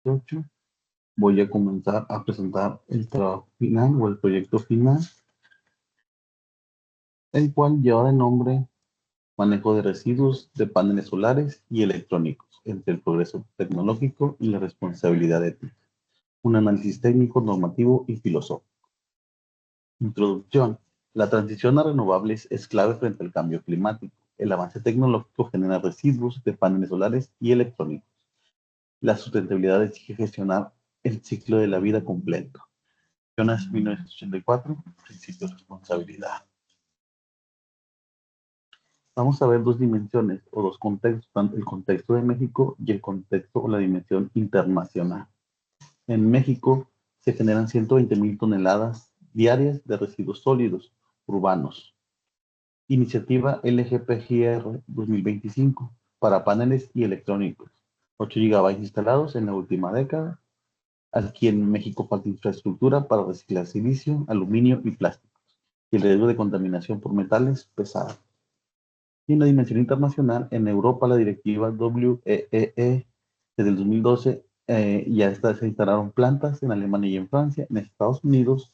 2018. Voy a comenzar a presentar el trabajo final o el proyecto final, el cual lleva el nombre Manejo de residuos de paneles solares y electrónicos entre el progreso tecnológico y la responsabilidad ética. Un análisis técnico, normativo y filosófico. Introducción. La transición a renovables es clave frente al cambio climático. El avance tecnológico genera residuos de paneles solares y electrónicos. La sustentabilidad exige gestionar el ciclo de la vida completo. Jonas 1984, principio de responsabilidad. Vamos a ver dos dimensiones o dos contextos, tanto el contexto de México y el contexto o la dimensión internacional. En México se generan 120,000 toneladas diarias de residuos sólidos urbanos. Iniciativa LGPGR 2025 para paneles y electrónicos. 8 gigabytes instalados en la última década. Aquí en México falta infraestructura para reciclar silicio, aluminio y plásticos. Y el riesgo de contaminación por metales pesados. Y en la dimensión internacional, en Europa la directiva WEEE desde el 2012 ya se instalaron plantas en Alemania y en Francia. En Estados Unidos,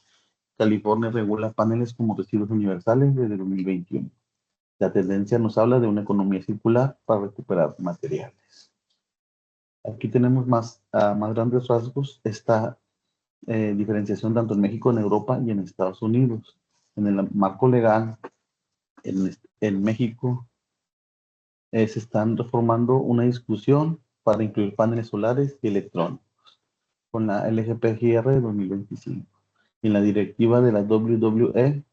California regula paneles como residuos universales desde el 2021. La tendencia nos habla de una economía circular para recuperar materiales. Aquí tenemos más grandes rasgos esta diferenciación tanto en México, en Europa y en Estados Unidos. En el marco legal, en México, se están reformando una discusión para incluir paneles solares y electrónicos con la LGPGR de 2025. Y en la directiva de la WWEE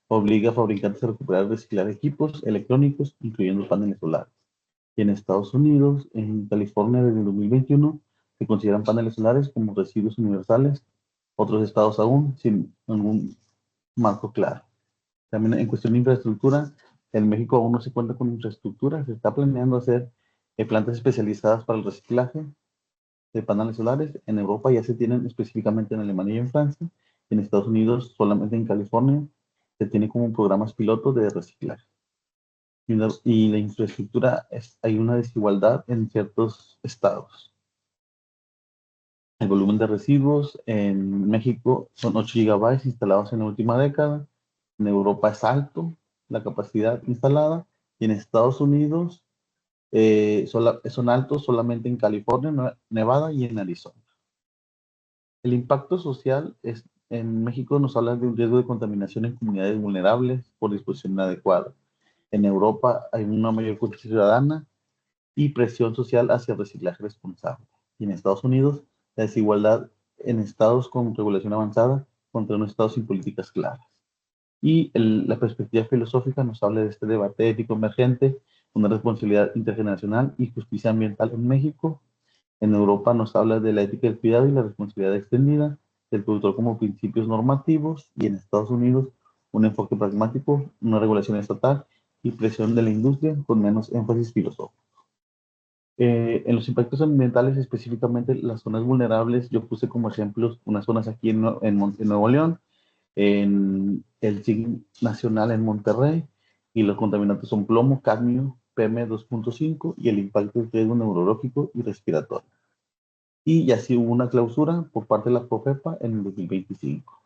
obliga a fabricantes a recuperar y reciclar equipos electrónicos, incluyendo paneles solares. Y en Estados Unidos, en California, desde el 2021, se consideran paneles solares como residuos universales, otros estados aún sin ningún marco claro. También en cuestión de infraestructura, en México aún no se cuenta con infraestructura, se está planeando hacer plantas especializadas para el reciclaje de paneles solares. En Europa ya se tienen específicamente en Alemania y en Francia. En Estados Unidos, solamente en California, se tiene como programas pilotos de reciclaje. Y la infraestructura, hay una desigualdad en ciertos estados. El volumen de residuos en México son 8 gigabytes instalados en la última década. En Europa es alto la capacidad instalada. Y en Estados Unidos son altos solamente en California, Nevada y en Arizona. El impacto social en México nos habla de un riesgo de contaminación en comunidades vulnerables por disposición inadecuada. En Europa hay una mayor conciencia ciudadana y presión social hacia el reciclaje responsable. Y en Estados Unidos, la desigualdad en estados con regulación avanzada contra unos estados sin políticas claras. Y la perspectiva filosófica nos habla de este debate ético emergente, una responsabilidad intergeneracional y justicia ambiental en México. En Europa nos habla de la ética del cuidado y la responsabilidad extendida del productor como principios normativos, y en Estados Unidos un enfoque pragmático, una regulación estatal y presión de la industria con menos énfasis filosófico. En los impactos ambientales, específicamente las zonas vulnerables, yo puse como ejemplos unas zonas aquí en Nuevo León, en el SIG nacional en Monterrey, y los contaminantes son plomo, cadmio, PM2.5 y el impacto de riesgo neurológico y respiratorio. Y así hubo una clausura por parte de la Profepa en el 2025.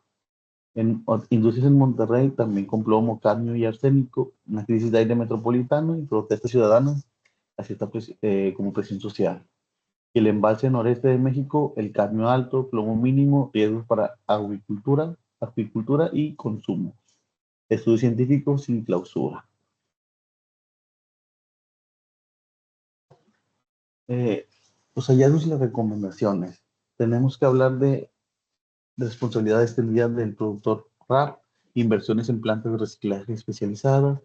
En industrias en Monterrey, también con plomo, cadmio y arsénico, una crisis de aire metropolitano y protestas ciudadanas, así está como presión social. Y el embalse noreste de México, el cadmio alto, plomo mínimo, riesgos para acuicultura y consumo. Estudio científico sin clausura. Los hallazgos y las recomendaciones. Tenemos que hablar de responsabilidad extendida del productor RAP, inversiones en plantas de reciclaje especializadas,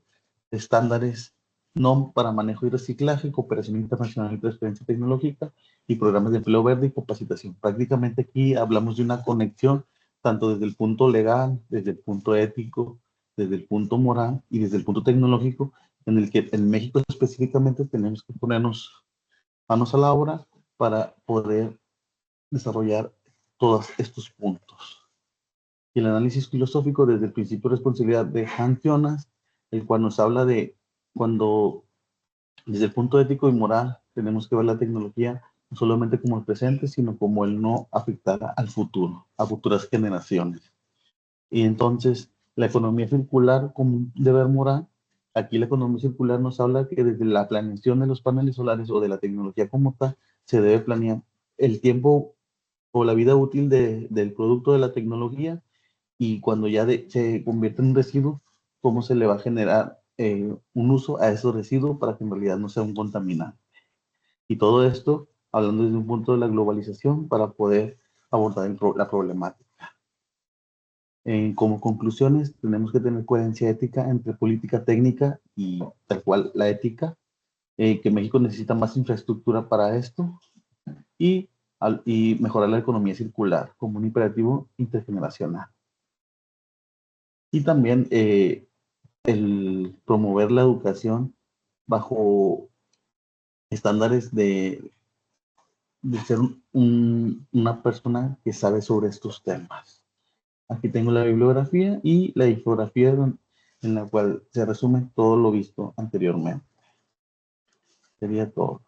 estándares NOM para manejo y reciclaje, cooperación internacional y transferencia tecnológica y programas de empleo verde y capacitación. Prácticamente aquí hablamos de una conexión tanto desde el punto legal, desde el punto ético, desde el punto moral y desde el punto tecnológico, en el que en México específicamente tenemos que ponernos manos a la obra para poder desarrollar todos estos puntos. Y el análisis filosófico desde el principio de responsabilidad de Hans Jonas, el cual nos habla de cuando desde el punto ético y moral tenemos que ver la tecnología no solamente como el presente, sino como el no afectar al futuro, a futuras generaciones. Y entonces, la economía circular como un deber moral, aquí la economía circular nos habla que desde la planeación de los paneles solares o de la tecnología como tal, se debe planear el tiempo o la vida útil del producto de la tecnología, y cuando ya se convierte en un residuo, cómo se le va a generar un uso a esos residuos para que en realidad no sea un contaminante. Y todo esto hablando desde un punto de la globalización para poder abordar la problemática. Como conclusiones, tenemos que tener coherencia ética entre política técnica y tal cual la ética, que México necesita más infraestructura para esto y mejorar la economía circular como un imperativo intergeneracional. Y también el promover la educación bajo estándares de ser una persona que sabe sobre estos temas. Aquí tengo la bibliografía y la infografía en la cual se resume todo lo visto anteriormente. Sería todo.